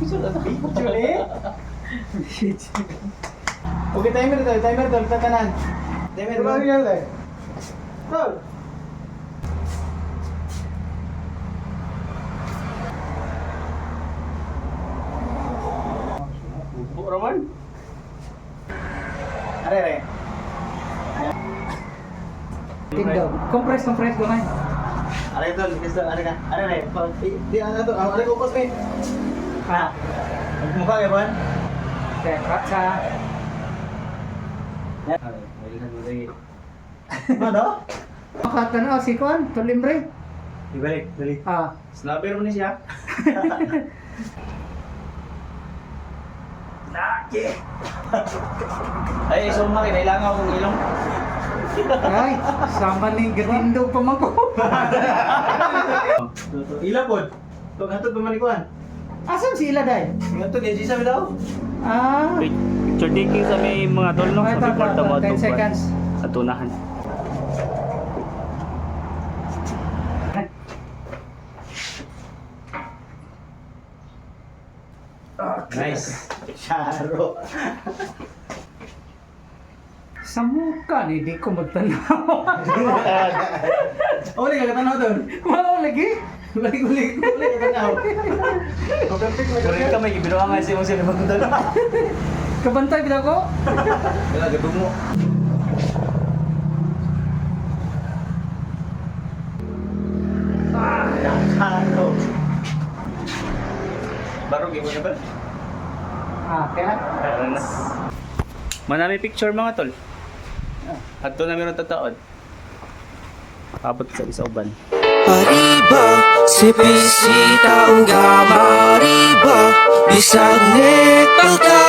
Picture eh. Okay, timer tol, sa kanan. Timer tol. Ano yan eh? Tol. Bubo raman. Are. Tingdaw. Compress gamay. Are tol, gusto are ka. Are. Di ano to, are ko pas eh. Ha. Mukha ka ban? Kaya sa Ano? makatanaw si Kwan, Tolimbre. Ibalik, dali. Ah, Snapper mo ni siya. Laki. Ay, summa kailangan akong ilong. ay, sama ni Gatindog pa man ko. Ila pod. Tog hatod pamanikuan. Asan sila day? Ngatod di sabi daw. Ah, Picture taking sa may mga tol, no? ay, Sa before ito, tamo 10 seconds. sa tunahan. Nice. Charo. Sa mukha ni di ko magtanaw. Oh, ni kakatanaw doon. Wow, lagi. Ulit kakatanaw. Perfect na Kaya ka may ibiruan nga siya mo sila magdala. Kabantay kita ko. Wala gadong mo. Charo. Barog mo na ba? Ah, kaya Manami picture mga tol. Adto na meron tataod. Abot sa isa uban. Arriba, se visita un gama arriba, bisag ne pagka